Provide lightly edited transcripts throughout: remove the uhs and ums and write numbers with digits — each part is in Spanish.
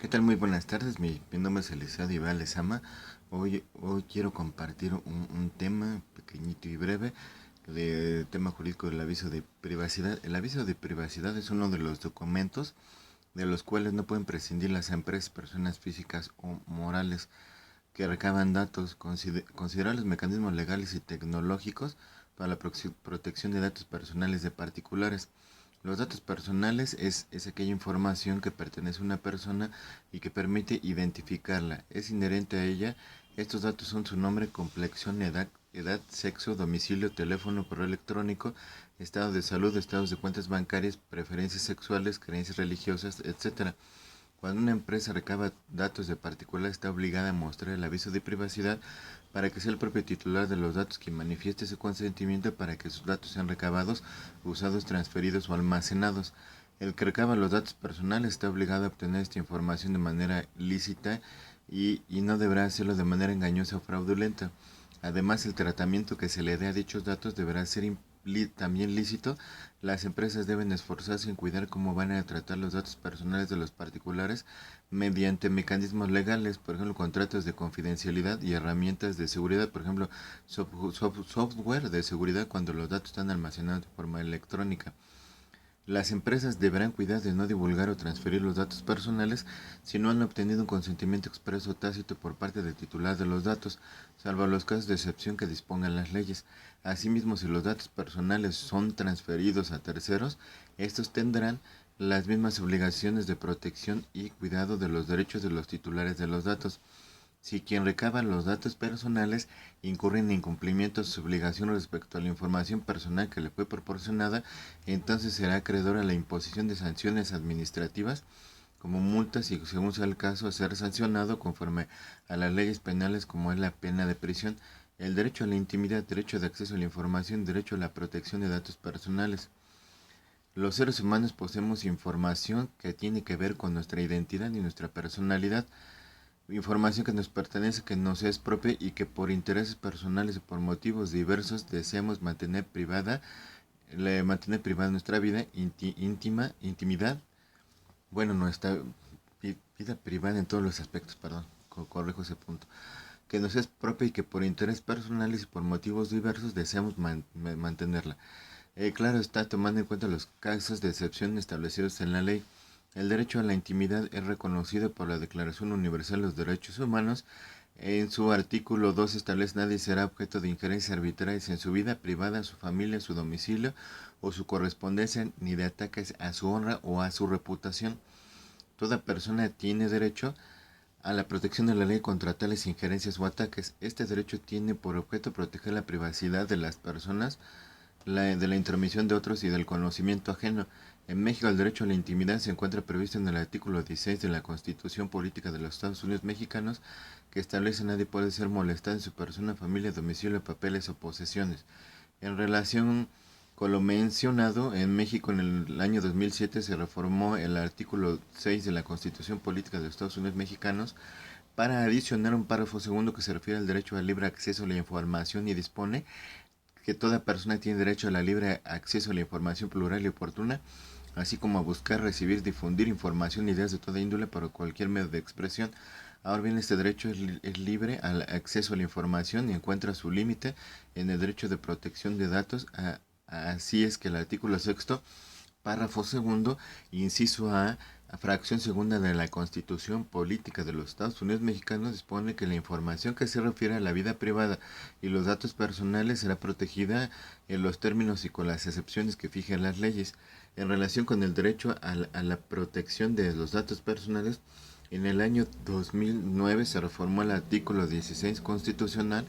¿Qué tal? Muy buenas tardes. Mi nombre es Eliseo Ibar Lezama. Hoy quiero compartir un tema pequeñito y breve de tema jurídico del aviso de privacidad. El aviso de privacidad es uno de los documentos de los cuales no pueden prescindir las empresas, personas físicas o morales que recaban datos. Considerar los mecanismos legales y tecnológicos para la protección de datos personales de particulares. Los datos personales es aquella información que pertenece a una persona y que permite identificarla. Es inherente a ella. Estos datos son su nombre, complexión, edad, sexo, domicilio, teléfono, correo electrónico, estado de salud, estados de cuentas bancarias, preferencias sexuales, creencias religiosas, etcétera. Cuando una empresa recaba datos de particular, está obligada a mostrar el aviso de privacidad para que sea el propio titular de los datos quien manifieste su consentimiento para que sus datos sean recabados, usados, transferidos o almacenados. El que recaba los datos personales está obligado a obtener esta información de manera lícita y no deberá hacerlo de manera engañosa o fraudulenta. Además, el tratamiento que se le dé a dichos datos deberá ser también lícito. Las empresas deben esforzarse en cuidar cómo van a tratar los datos personales de los particulares mediante mecanismos legales, por ejemplo, contratos de confidencialidad y herramientas de seguridad, por ejemplo, software de seguridad cuando los datos están almacenados de forma electrónica. Las empresas deberán cuidar de no divulgar o transferir los datos personales si no han obtenido un consentimiento expreso o tácito por parte del titular de los datos, salvo los casos de excepción que dispongan las leyes. Asimismo, si los datos personales son transferidos a terceros, estos tendrán las mismas obligaciones de protección y cuidado de los derechos de los titulares de los datos. Si quien recaba los datos personales incurre en incumplimiento de su obligación respecto a la información personal que le fue proporcionada, entonces será acreedor a la imposición de sanciones administrativas como multas y, según sea el caso, a ser sancionado conforme a las leyes penales como es la pena de prisión. El derecho a la intimidad, derecho de acceso a la información, derecho a la protección de datos personales. Los seres humanos poseemos información que tiene que ver con nuestra identidad y nuestra personalidad, información que nos pertenece, que nos es propia y que por intereses personales y por motivos diversos deseamos mantener privada nuestra vida intimidad, bueno, nuestra vida privada en todos los aspectos, perdón, corrijo ese punto, que nos es propia y que por intereses personales y por motivos diversos deseamos mantenerla. Claro está, tomando en cuenta los casos de excepción establecidos en la ley. El derecho a la intimidad es reconocido por la Declaración Universal de los Derechos Humanos. En su artículo 2 establece: nadie será objeto de injerencias arbitrarias en su vida privada, su familia, su domicilio o su correspondencia, ni de ataques a su honra o a su reputación. Toda persona tiene derecho a la protección de la ley contra tales injerencias o ataques. Este derecho tiene por objeto proteger la privacidad de las personas, de la intromisión de otros y del conocimiento ajeno. En México, el derecho a la intimidad se encuentra previsto en el artículo 16 de la Constitución Política de los Estados Unidos Mexicanos, que establece que nadie puede ser molestado en su persona, familia, domicilio, papeles o posesiones. En relación con lo mencionado, en México en el año 2007 se reformó el artículo 6 de la Constitución Política de los Estados Unidos Mexicanos para adicionar un párrafo segundo que se refiere al derecho al libre acceso a la información y dispone que toda persona tiene derecho a la libre acceso a la información plural y oportuna, así como a buscar, recibir, difundir información e ideas de toda índole por cualquier medio de expresión. Ahora bien, este derecho es libre al acceso a la información y encuentra su límite en el derecho de protección de datos. Así es que el artículo sexto, párrafo segundo, inciso A, fracción segunda de la Constitución Política de los Estados Unidos Mexicanos dispone que la información que se refiere a la vida privada y los datos personales será protegida en los términos y con las excepciones que fijen las leyes. En relación con el derecho a la protección de los datos personales, en el año 2009 se reformó el artículo 16 constitucional,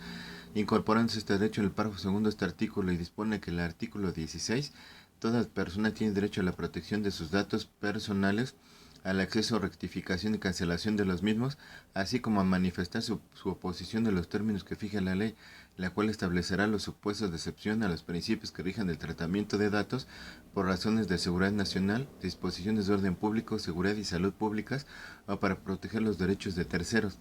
incorporándose este derecho en el párrafo segundo de este artículo, y dispone que el artículo 16: toda persona tiene derecho a la protección de sus datos personales, al acceso, rectificación y cancelación de los mismos, así como a manifestar su oposición de los términos que fija la ley, la cual establecerá los supuestos de excepción a los principios que rijan el tratamiento de datos por razones de seguridad nacional, disposiciones de orden público, seguridad y salud públicas, o para proteger los derechos de terceros.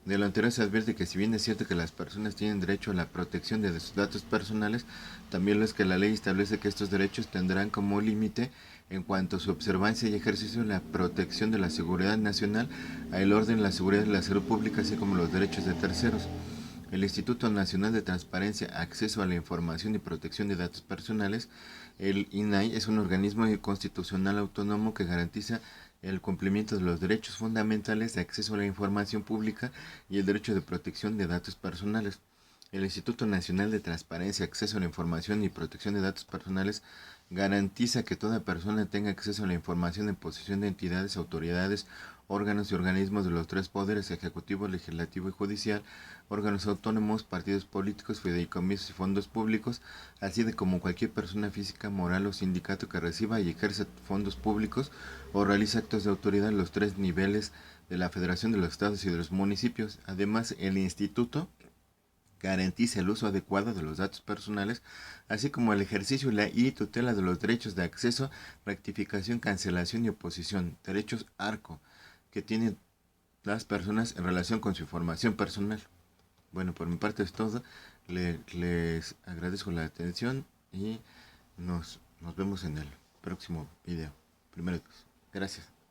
De lo anterior se advierte que, si bien es cierto que las personas tienen derecho a la protección de sus datos personales, también lo es que la ley establece que estos derechos tendrán como límite en cuanto a su observancia y ejercicio, la protección de la seguridad nacional, el orden, la seguridad y la salud pública, así como los derechos de terceros. El Instituto Nacional de Transparencia, Acceso a la Información y Protección de Datos Personales, el INAI, es un organismo constitucional autónomo que garantiza el cumplimiento de los derechos fundamentales de acceso a la información pública y el derecho de protección de datos personales. El Instituto Nacional de Transparencia, Acceso a la Información y Protección de Datos Personales garantiza que toda persona tenga acceso a la información en posesión de entidades, autoridades, órganos y organismos de los tres poderes, ejecutivo, legislativo y judicial, órganos autónomos, partidos políticos, fideicomisos y fondos públicos, así de como cualquier persona física, moral o sindicato que reciba y ejerza fondos públicos o realice actos de autoridad en los tres niveles de la Federación de los Estados y de los municipios. Además, el Instituto garantiza el uso adecuado de los datos personales, así como el ejercicio y tutela de los derechos de acceso, rectificación, cancelación y oposición, derechos ARCO, que tienen las personas en relación con su información personal. Bueno, por mi parte es todo. Les agradezco la atención y nos vemos en el próximo video. Primero, gracias.